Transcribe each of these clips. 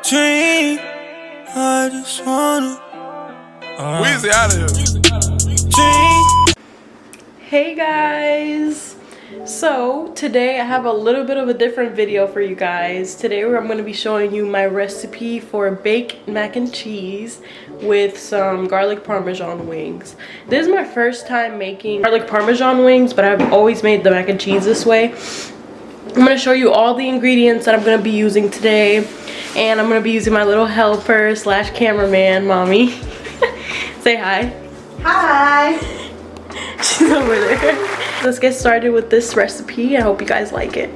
dream. I just wanna Weezy out of here. dream. Hey guys, so today I have a little bit of a different video for you guys. Today I'm going to be showing you my recipe for baked mac and cheese with some garlic parmesan wings. This is my first time making garlic parmesan wings, but I've always made the mac and cheese this way. I'm going to show you all the ingredients that I'm going to be using today, and I'm going to be using my little helper slash cameraman, Mommy. Say hi. Hi. She's over there. Let's get started with this recipe. I hope you guys like it.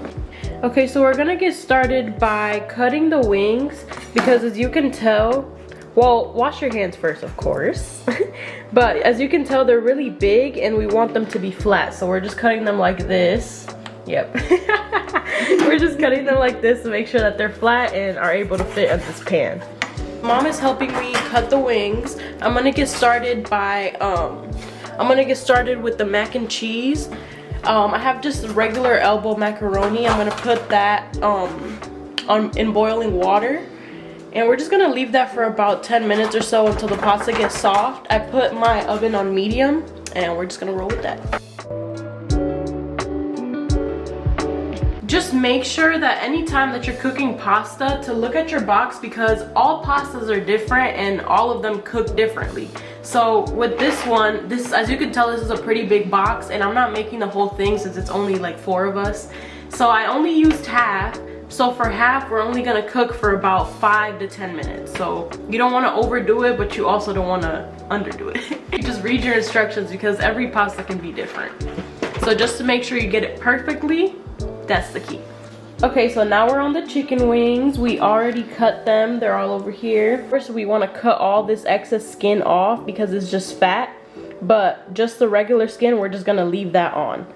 Okay, so we're gonna get started by cutting the wings, because as you can tell, well, wash your hands first, of course. But as you can tell, they're really big and we want them to be flat, so we're just cutting them like this. Yep. We're just cutting them like this to make sure that they're flat and are able to fit in this pan. Mom is helping me cut the wings. I'm gonna get started by with the mac and cheese. I have just regular elbow macaroni. I'm gonna put that in boiling water, and we're just gonna leave that for about 10 minutes or so until the pasta gets soft. I put my oven on medium, and we're just gonna roll with that. Just make sure that anytime that you're cooking pasta to look at your box, because all pastas are different and all of them cook differently. So with this one, as you can tell, this is a pretty big box, and I'm not making the whole thing since it's only like 4 of us. So I only used half. So for half, we're only gonna cook for about 5 to 10 minutes. So you don't wanna overdo it, but you also don't wanna underdo it. Just read your instructions, because every pasta can be different. So just to make sure you get it perfectly, that's the key. Okay, so now we're on the chicken wings. We already cut them. They're all over here. First, we want to cut all this excess skin off because it's just fat. But just the regular skin, we're just going to leave that on.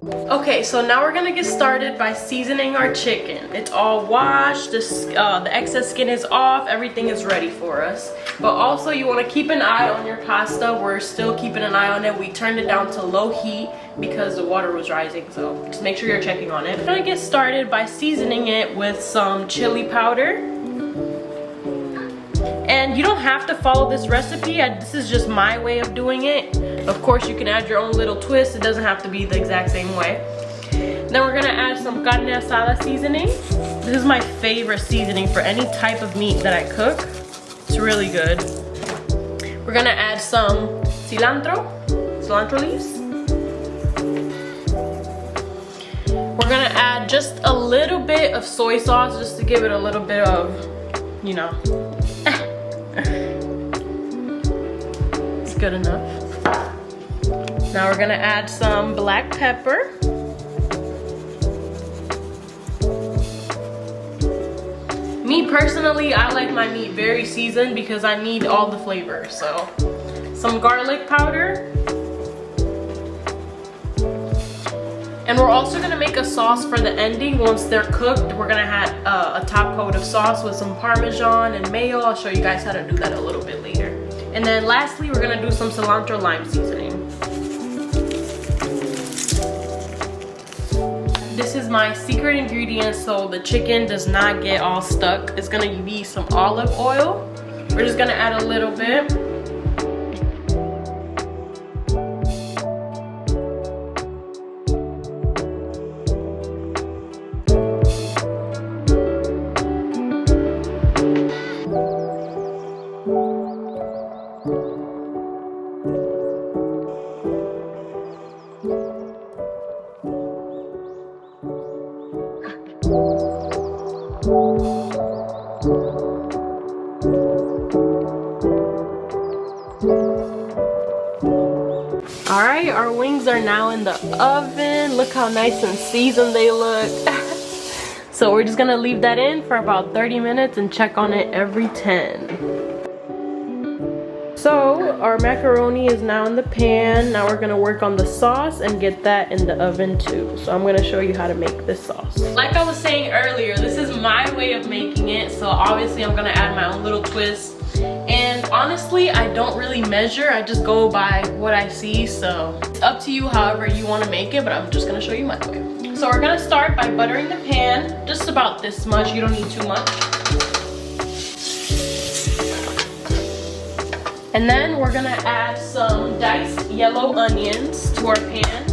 Okay, so now we're gonna get started by seasoning our chicken. It's all washed, the excess skin is off, everything is ready for us. But also you wanna keep an eye on your pasta. We're still keeping an eye on it. We turned it down to low heat because the water was rising, so just make sure you're checking on it. I'm gonna get started by seasoning it with some chili powder. And you don't have to follow this recipe. This is just my way of doing it. Of course, you can add your own little twist. It doesn't have to be the exact same way. Then we're gonna add some carne asada seasoning. This is my favorite seasoning for any type of meat that I cook. It's really good. We're gonna add some cilantro leaves. We're gonna add just a little bit of soy sauce just to give it a little bit of, you know, it's good enough. Now we're gonna add some black pepper. Me personally, I like my meat very seasoned because I need all the flavor. So some garlic powder. And we're also gonna make a sauce for the ending. Once they're cooked, we're gonna add a top coat of sauce with some Parmesan and mayo. I'll show you guys how to do that a little bit later. And then lastly, we're gonna do some cilantro lime seasoning. This is my secret ingredient so the chicken does not get all stuck. It's gonna be some olive oil. We're just gonna add a little bit. Alright, our wings are now in the oven. Look how nice and seasoned they look. So we're just gonna leave that in for about 30 minutes and check on it every 10. So our macaroni is now in the pan. Now we're gonna work on the sauce and get that in the oven too. So I'm gonna show you how to make this sauce. Like I was saying earlier, this is my way of making it. So obviously I'm gonna add my own little twist. And Honestly, I don't really measure. I just go by what I see. So it's up to you however you want to make it, but I'm just gonna show you my way. So we're gonna start by buttering the pan, just about this much. You don't need too much. And then we're gonna add some diced yellow onions to our pan.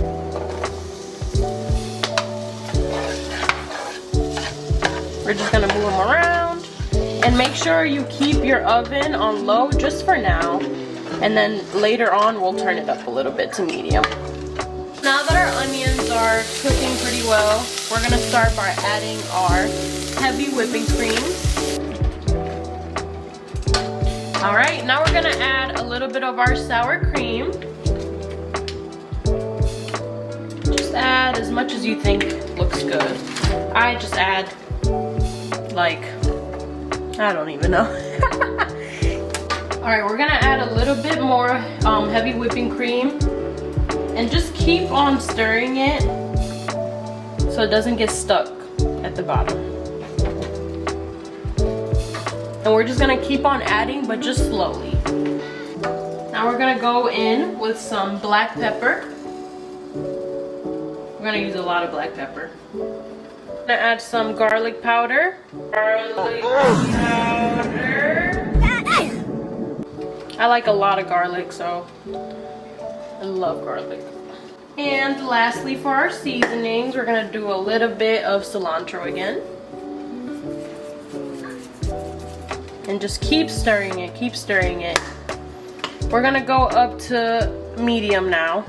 We're just gonna move them around. And make sure you keep your oven on low just for now. And then later on, we'll turn it up a little bit to medium. Now that our onions are cooking pretty well, we're gonna start by adding our heavy whipping cream. All right, now we're gonna add a little bit of our sour cream. Just add as much as you think looks good. I just add like, I don't even know. All right, we're gonna add a little bit more heavy whipping cream and just keep on stirring it so it doesn't get stuck at the bottom. And we're just gonna keep on adding, but just slowly. Now we're gonna go in with some black pepper. We're gonna use a lot of black pepper. I'm gonna add some garlic powder. Garlic powder. I like a lot of garlic, so I love garlic. And lastly, for our seasonings, we're gonna do a little bit of cilantro again. And just keep stirring it, keep stirring it. We're gonna go up to medium now.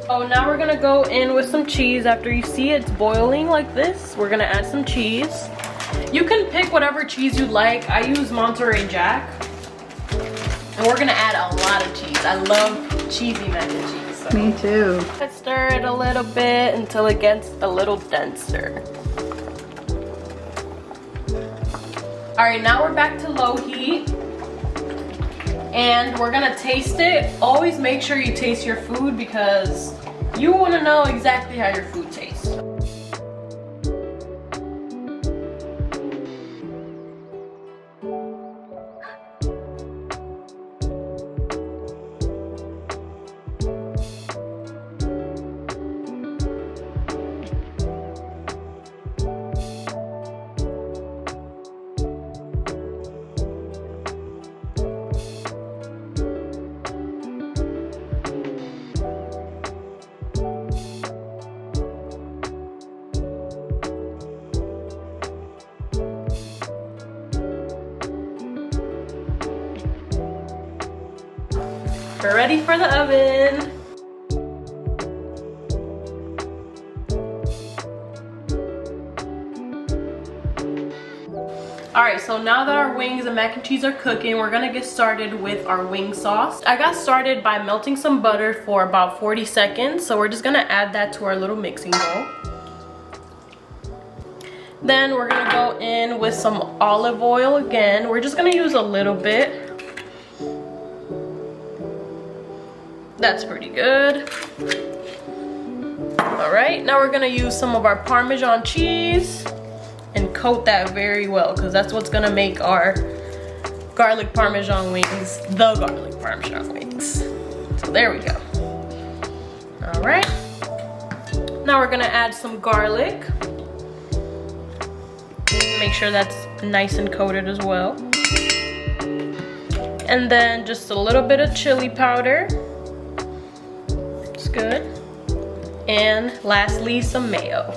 Oh, now we're gonna go in with some cheese. After you see it's boiling like this, we're gonna add some cheese. You can pick whatever cheese you like. I use Monterey Jack. And we're gonna add a lot of cheese. I love cheesy mac and cheese. So. Me too. Let's stir it a little bit until it gets a little denser. All right, now we're back to low heat. And we're gonna taste it. Always make sure you taste your food because you wanna know exactly how your food tastes. We're ready for the oven. Alright, so now that our wings and mac and cheese are cooking, we're gonna get started with our wing sauce. I got started by melting some butter for about 40 seconds, so we're just gonna add that to our little mixing bowl. Then we're gonna go in with some olive oil again. We're just gonna use a little bit. That's pretty good. All right, now we're gonna use some of our Parmesan cheese and coat that very well because that's what's gonna make our garlic Parmesan wings the garlic Parmesan wings. So there we go. All right, now we're gonna add some garlic. Make sure that's nice and coated as well. And then just a little bit of chili powder. Good. And lastly, some mayo.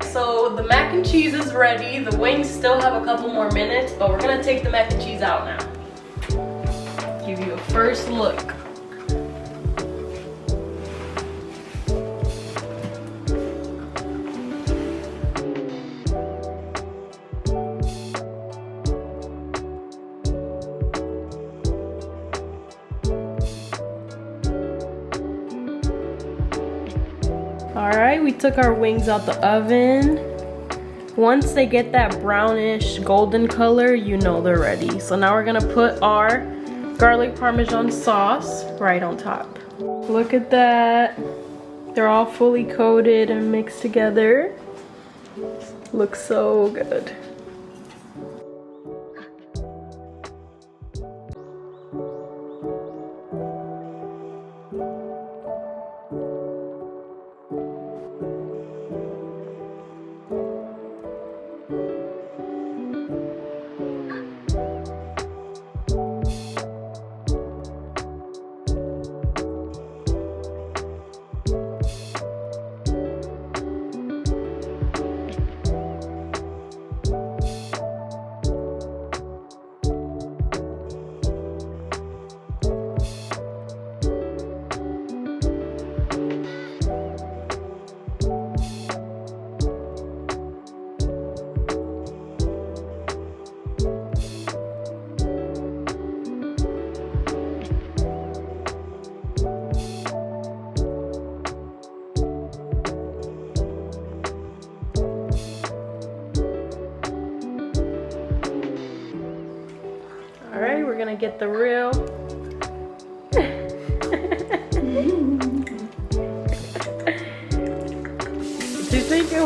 So the mac and cheese is ready. The wings still have a couple more minutes, but we're gonna take the mac and cheese out now. Give you a first look. All right, we took our wings out the oven. Once they get that brownish golden color, you know they're ready. So now we're gonna put our garlic Parmesan sauce right on top. Look at that. They're all fully coated and mixed together. Looks so good. All right, we're gonna get the real. Do you think it